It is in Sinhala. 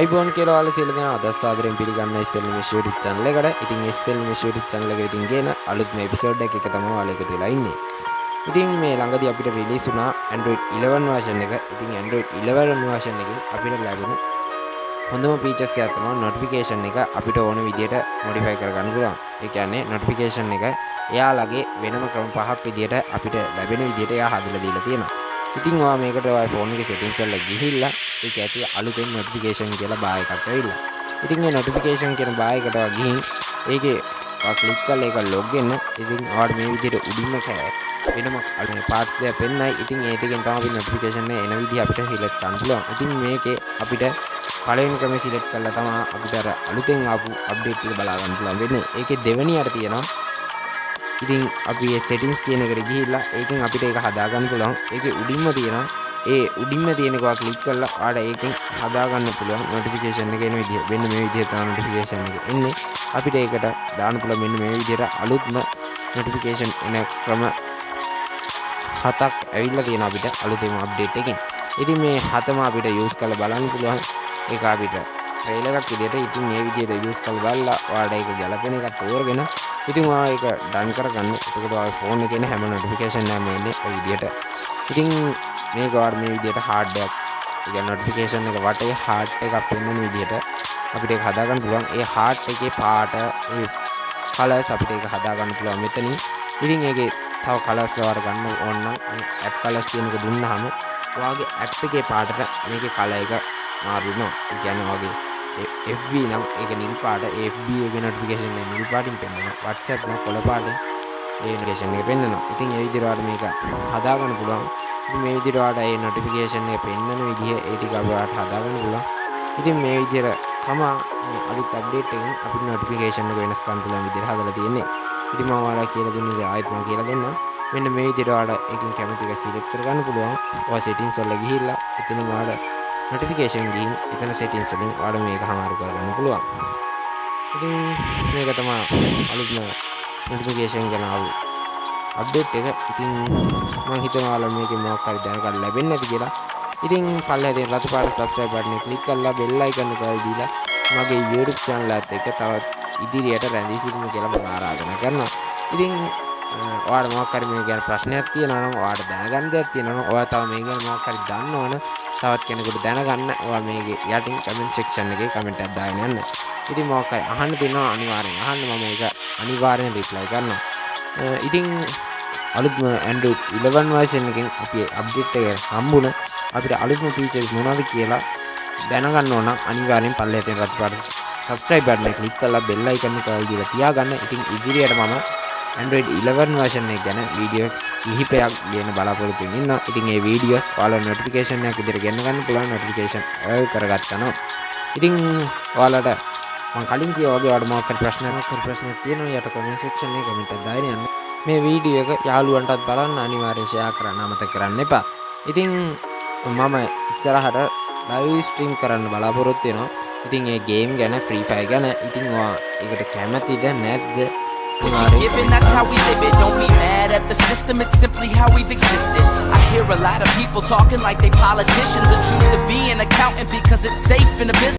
iPhone කියලා වල සියලු දෙනා අදස් ආදරෙන් පිළිගන්න SL NIMESH YouTube channel එකට. ඉතින් SL NIMESH YouTube channel එකේ ඉතින් ගේන අලුත්ම එපිසෝඩ් එකක තමයි ඔයාලා එකතු වෙලා ඉන්නේ. ඉතින් මේ ළඟදී අපිට රිලීස් වුණා Android 11 version එක. ඉතින් Android 11 version එකේ අපිට ලැබුණු හොඳම features එක තමයි notification එක අපිට ඕන විදිහට modify කරගන්න පුළුවන්. ඒ කියන්නේ notification එක එයාලගේ වෙනම ක්‍රම පහක් විදිහට අපිට ලැබෙන විදිහට එයා හදලා දීලා තියෙනවා. ඉතින් ඔයා මේකට ඔය ෆෝන් එකේ settings වල ගිහිල්ලා ඒක ඇති අලුතෙන් notification කියලා බාර් එකක් ඇවිල්ලා. ඉතින් මේ notification කියන බාර් එකට ඔයා ගිහින් ඒකේ ඔයා ක්ලික් කරලා ඒක log වෙන්න. ඉතින් ඔයාට මේ විදිහට උඩින්ම වෙනම මේ parts දෙක පෙන්නයි. ඉතින් ඒ දෙකෙන් තමයි අපි notification එක එන විදිහ අපිට select කරන්න පුළුවන්. ඉතින් මේකේ අපිට පළවෙනි ක්‍රමයේ select කරලා තමයි අපිට අර අලුතෙන් ආපු update එක බලා ගන්න පුළුවන් වෙන්නේ. ඒකේ දෙවෙනියට තියෙනවා ඉතින් අපි මේ settings කියන එකට ගිහිල්ලා ඒකෙන් අපිට ඒක හදා ගන්න පුළුවන්. ඒකේ උඩින්ම තියෙනවා ඒ උඩින්ම තියෙන එක ක්ලික් කරලා ආඩ ඒකෙන් හදා ගන්න පුළුවන් notification එක එන විදිහ. මෙන්න මේ විදිහට තමයි notification එක එන්නේ. අපිට ඒකට දාන්න පුළුවන් මෙන්න මේ විදිහට අලුත්ම notification එන ක්‍රම හතක් ඇවිල්ලා තියෙනවා අපිට අලුතෙන් update එකෙන්. ඉතින් මේ හතම අපිට use කරලා බලන්න පුළුවන්. ඒක අපිට ට්‍රේලර් එකක් විදිහට ඉතින් මේ විදිහට use කරලා බලලා ඔයාලට ඒක ගැලපෙන එකක් තෝරගෙන ඉතින් ඔයා ඒක done කරගන්න. එතකොට ඔයාගේ ෆෝන් එකේ හැම notification එකක්ම එන්නේ ඒ විදිහට. ඉතින් මේක ඔයාලා මේ විදිහට hard එකක් ඒ කියන්නේ notification එක වටේ heart එකක් පෙන්වන විදිහට අපිට ඒක හදා ගන්න පුළුවන්. ඒ heart එකේ පාට ඒ colors අපිට ඒක හදා ගන්න පුළුවන් මෙතනින්. ඉතින් ඒකේ තව colors ඔයාලා ගන්න ඕන නම් මේ app colors කියන එක දුන්නාම ඔයාගේ app එකේ පාටට මේකේ color එක මාරු වෙනවා. ඒ කියන්නේ ඔයාගේ FB නම් ඒක නිල් පාට, FB එකේ notification එක නිල් පාටින් පෙන්වනවා. WhatsApp නම් කොළ පාටින් ඒ notification එක පෙන්වනවා. ඉතින් ඒ විදිහට ඔයාලට මේක හදා ගන්න පුළුවන්. ඉතින් මේ විදිහට ඔයාලට ඒ notification එක පෙන්වන විදිහ ඒ ටික ඔයාලට හදා ගන්න පුළුවන්. ඉතින් මේ විදිහට තමයි මේ අලුත් update එකෙන් අපිට notification එක වෙනස් කරන්න පුළුවන් විදිහට හදලා තියෙන්නේ. ඉතින් මම ඔයාලට කියලා දුන්නේ ආයෙත් මම කියලා දෙන්නම්. මෙන්න මේ විදිහට ඔයාලට එකකින් කැමති එක select කරගන්න පුළුවන්. ඔයා settings වල ගිහිල්ලා එතනින් ඔයාලට notification ගිහින් එතන settings වලින් ඔයාලට මේක හමාරු කරගන්න පුළුවන්. ඉතින් මේක තමයි අලුත්ම notification ගැන update එක. ඉතින් මම හිතනවා ඔයාලා මේකෙන් මොකක් හරි දැනගන්න ලැබෙන්නේ නැති කියලා. ඉතින් පල්ලෙහා තියෙන රතු පාට subscribe button එක click කරලා bell icon එක දීලා මගේ YouTube channel එකත් එක්ක තවත් ඉදිරියට රැඳී සිටින්න කියලා මම ආරාධනා කරනවා. ඉතින් ඔයාලා මොකක් හරි මේ ගැන ප්‍රශ්නයක් තියෙනවා නම් ඔයාලට දැනගන්න දෙයක් තියෙනවා නම් ඔයා තව මේ ගැන මොකක් හරි දන්නවනම් තවත් කෙනෙකුට දැනගන්න ඔයා මේකේ යටින් comment section එකේ comment එකක් දාගෙන යන්න. ඉතින් මොකක් හරි අහන්න තියෙනවා අනිවාර්යෙන් අහන්න. මම ඒක අනිවාර්යෙන් reply කරනවා. ඉතින් අලුත්ම Android 11 version එකෙන් අපි update එක හම්බුණා. අපිට අලුත්ම features මොනවද කියලා දැනගන්න ඕන නම් අනිවාර්යෙන් පල්ලෙහා තියෙන රතු පාට subscribe button එක click කරලා bell icon එක දීලා තියාගන්න. ඉතින් ඉදිරියට මම Android 11 version එක ගැන videos කිහිපයක් ගෙන බලාපොරොත්තු වෙමින් ඉන්නවා. ඉතින් මේ videos ඔයාලා notification එකක් විදිහට ගෙන්න ගන්න පුළුවන්. notification on කරගත්තා නම් ඉතින් ඔයාලට මම කලින් කිව්වා වගේ ඔයාලට මොකක් හරි ප්‍රශ්නයක් තියෙනවා යට comment section එකේ comment එකක් දාගෙන යන්න. මේ වීඩියෝ එක යාළුවන්ටත් බලන්න අනිවාර්යයෙන් share කරන්න අමතක කරන්න එපා. ඉතින් මම ඉස්සරහට live stream කරන්න බලාපොරොත්තු වෙනවා. ඉතින් ඒ game ගැන Free Fire ගැන ඉතින් ඔයා ඒකට කැමතිද නැද්ද? Given that's how we live it, don't be mad at the system, it's simply how we've existed. I hear a lot of people talking like they politicians and choose to be an accountant because it's safe in the business.